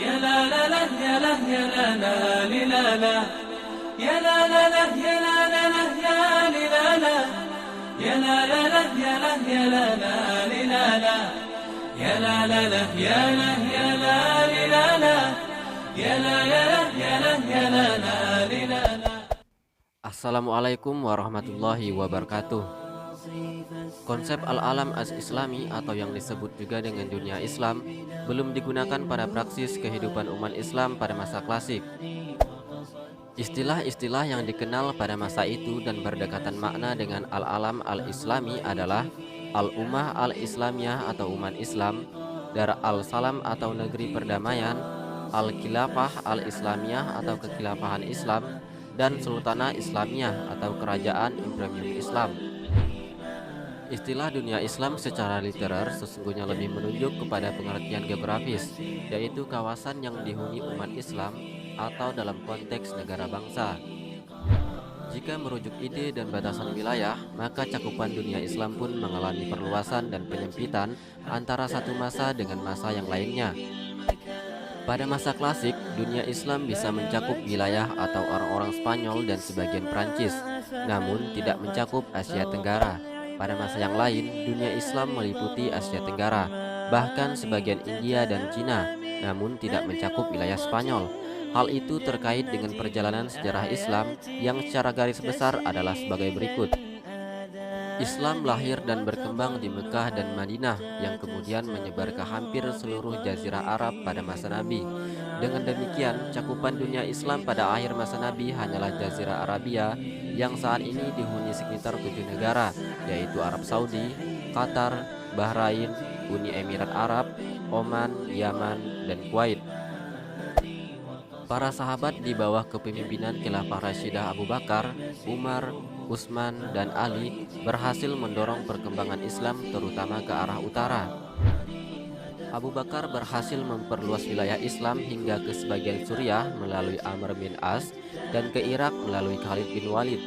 يا لا لا لا يا لا يا لا لا لا لا يا لا لا لا يا لا لا لا يا لا لا لا يا لا يا لا لا لا يا لا لا لا يا لا يا لا لا يا لا يا لا يا لا يا لا لا. Assalamualaikum warahmatullahi wabarakatuh. Konsep al-alam as-islami atau yang disebut juga dengan dunia Islam belum digunakan pada praksis kehidupan umat Islam pada masa klasik. Istilah-istilah yang dikenal pada masa itu dan berdekatan makna dengan al-alam al-islami adalah al-ummah al-islamiyah atau umat Islam, dar al-salam atau negeri perdamaian, al-khilafah al-islamiyah atau kekhilafahan Islam, dan sultanah Islamiyah atau kerajaan imperium Islam. Istilah dunia Islam secara literer sesungguhnya lebih menunjuk kepada pengertian geografis, yaitu kawasan yang dihuni umat Islam atau dalam konteks negara bangsa. Jika merujuk ide dan batasan wilayah, maka cakupan dunia Islam pun mengalami perluasan dan penyempitan antara satu masa dengan masa yang lainnya. Pada masa klasik, dunia Islam bisa mencakup wilayah atau orang-orang Spanyol dan sebagian Prancis, namun tidak mencakup Asia Tenggara. Pada masa yang lain, dunia Islam meliputi Asia Tenggara, bahkan sebagian India dan Cina, namun tidak mencakup wilayah Spanyol. Hal itu terkait dengan perjalanan sejarah Islam yang secara garis besar adalah sebagai berikut. Islam lahir dan berkembang di Mekah dan Madinah yang kemudian menyebar ke hampir seluruh jazirah Arab pada masa Nabi. Dengan demikian, cakupan dunia Islam pada akhir masa Nabi hanyalah Jazirah Arabia yang saat ini dihuni sekitar 7 negara, yaitu Arab Saudi, Qatar, Bahrain, Uni Emirat Arab, Oman, Yaman, dan Kuwait. Para sahabat di bawah kepemimpinan Khilafah Rasyidah Abu Bakar, Umar, Utsman, dan Ali berhasil mendorong perkembangan Islam terutama ke arah utara. Abu Bakar berhasil memperluas wilayah Islam hingga ke sebagian Suriah melalui Amr bin As dan ke Irak melalui Khalid bin Walid.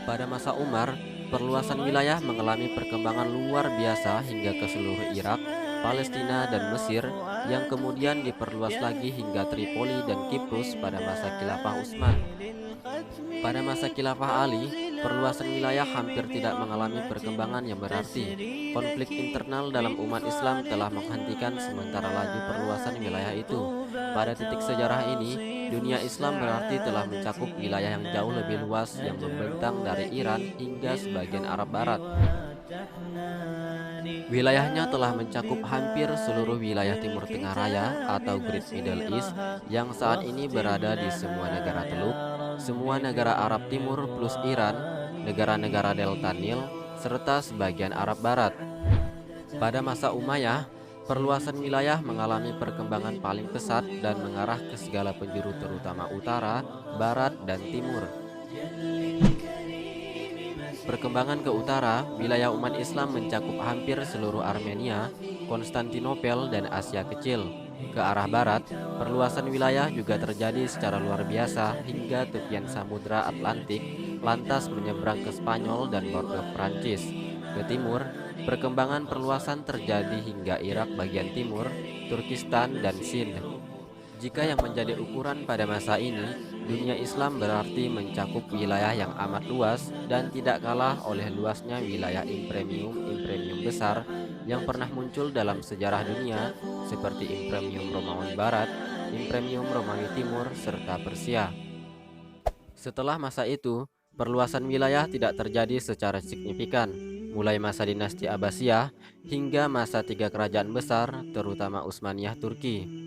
Pada masa Umar, perluasan wilayah mengalami perkembangan luar biasa hingga ke seluruh Irak, Palestina, dan Mesir, yang kemudian diperluas lagi hingga Tripoli dan Kiprus pada masa Khilafah Utsman. Pada masa Khilafah Ali, perluasan wilayah hampir tidak mengalami perkembangan yang berarti. Konflik internal dalam umat Islam telah menghentikan sementara laju perluasan wilayah itu. Pada titik sejarah ini, dunia Islam berarti telah mencakup wilayah yang jauh lebih luas yang membentang dari Iran hingga sebagian Arab Barat. Wilayahnya telah mencakup hampir seluruh wilayah Timur Tengah Raya atau Great Middle East yang saat ini berada di semua negara Teluk, semua negara Arab Timur plus Iran, negara-negara Delta Nil, serta sebagian Arab Barat. Pada masa Umayyah, perluasan wilayah mengalami perkembangan paling pesat dan mengarah ke segala penjuru terutama utara, barat, dan timur. Perkembangan ke utara, wilayah umat Islam mencakup hampir seluruh Armenia, Konstantinopel, dan Asia Kecil. Ke arah barat, perluasan wilayah juga terjadi secara luar biasa hingga tepian Samudra Atlantik, lantas menyeberang ke Spanyol dan Bordeaux Prancis. Ke timur, perkembangan perluasan terjadi hingga Irak bagian timur, Turkistan, dan Sind. Jika yang menjadi ukuran pada masa ini, dunia Islam berarti mencakup wilayah yang amat luas dan tidak kalah oleh luasnya wilayah imperium besar yang pernah muncul dalam sejarah dunia seperti Imperium Romawi Barat, Imperium Romawi Timur, serta Persia. Setelah masa itu, perluasan wilayah tidak terjadi secara signifikan, mulai masa dinasti Abbasiyah hingga masa 3 kerajaan besar, terutama Utsmaniyah Turki.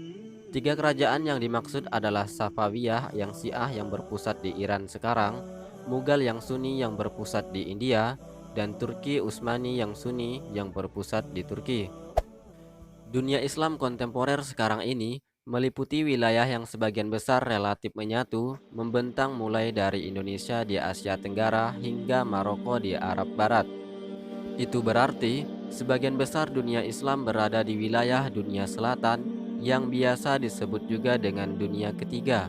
3 kerajaan yang dimaksud adalah Safawiyah yang Syiah yang berpusat di Iran sekarang, Mughal yang Sunni yang berpusat di India, dan Turki Utsmani yang Sunni yang berpusat di Turki. Dunia Islam kontemporer sekarang ini meliputi wilayah yang sebagian besar relatif menyatu, membentang mulai dari Indonesia di Asia Tenggara hingga Maroko di Arab Barat. Itu berarti sebagian besar dunia Islam berada di wilayah dunia selatan yang biasa disebut juga dengan dunia ketiga.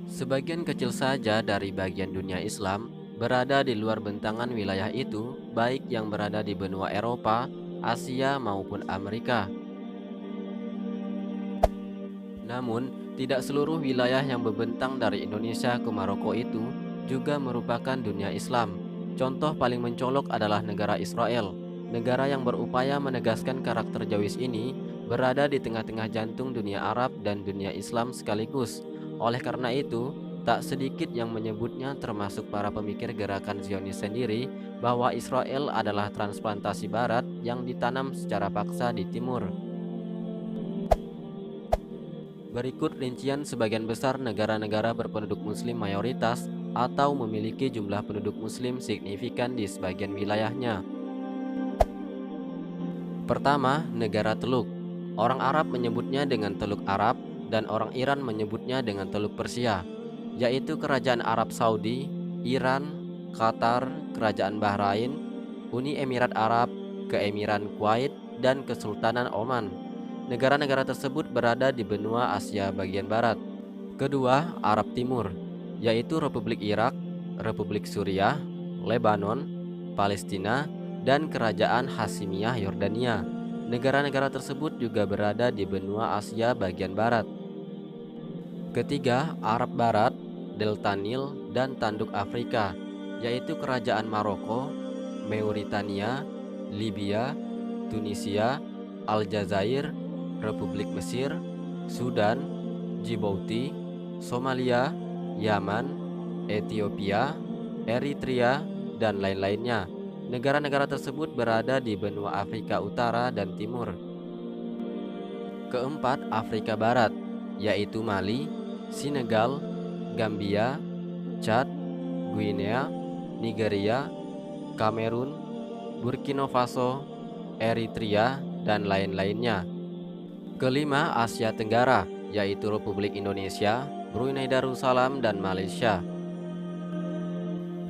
Sebagian kecil saja dari bagian dunia Islam berada di luar bentangan wilayah itu, baik yang berada di benua Eropa, Asia maupun Amerika. Namun, tidak seluruh wilayah yang membentang dari Indonesia ke Maroko itu juga merupakan dunia Islam. Contoh paling mencolok adalah negara Israel. Negara yang berupaya menegaskan karakter Jawis ini berada di tengah-tengah jantung dunia Arab dan dunia Islam sekaligus. Oleh karena itu, tak sedikit yang menyebutnya, termasuk para pemikir gerakan Zionis sendiri, bahwa Israel adalah transplantasi Barat yang ditanam secara paksa di Timur. Berikut rincian sebagian besar negara-negara berpenduduk Muslim mayoritas atau memiliki jumlah penduduk Muslim signifikan di sebagian wilayahnya. Pertama, negara Teluk. Orang Arab menyebutnya dengan Teluk Arab dan orang Iran menyebutnya dengan Teluk Persia, yaitu Kerajaan Arab Saudi, Iran, Qatar, Kerajaan Bahrain, Uni Emirat Arab, Keemiran Kuwait, dan Kesultanan Oman. Negara-negara tersebut berada di benua Asia bagian barat. Kedua, Arab Timur, yaitu Republik Irak, Republik Suriah, Lebanon, Palestina, dan Kerajaan Hasimiyah Yordania. Negara-negara tersebut juga berada di benua Asia bagian barat. Ketiga, Arab Barat, Delta Nil, dan Tanduk Afrika, yaitu Kerajaan Maroko, Mauritania, Libya, Tunisia, Aljazair, Republik Mesir, Sudan, Djibouti, Somalia, Yaman, Ethiopia, Eritrea, dan lain-lainnya. Negara-negara tersebut berada di benua Afrika Utara dan Timur. Keempat, Afrika Barat, yaitu Mali, Senegal, Gambia, Chad, Guinea, Nigeria, Kamerun, Burkina Faso, Eritrea, dan lain-lainnya. Kelima, Asia Tenggara, yaitu Republik Indonesia, Brunei Darussalam, dan Malaysia.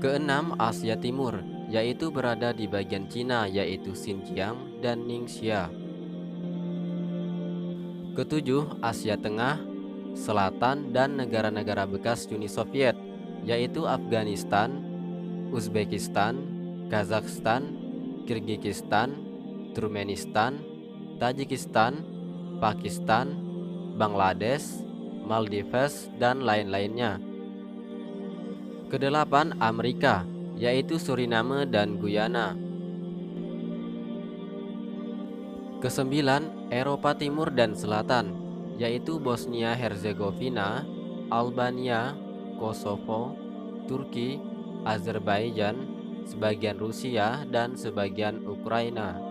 Keenam, Asia Timur, yaitu berada di bagian Cina, yaitu Xinjiang dan Ningxia. Ketujuh, Asia Tengah, Selatan, dan negara-negara bekas Uni Soviet, yaitu Afghanistan, Uzbekistan, Kazakhstan, Kirgizistan, Turkmenistan, Tajikistan, Pakistan, Bangladesh, Maldives, dan lain-lainnya. Kedelapan, Amerika, yaitu Suriname dan Guyana. Kesembilan, Eropa Timur dan Selatan, yaitu Bosnia Herzegovina, Albania, Kosovo, Turki, Azerbaijan, sebagian Rusia, dan sebagian Ukraina.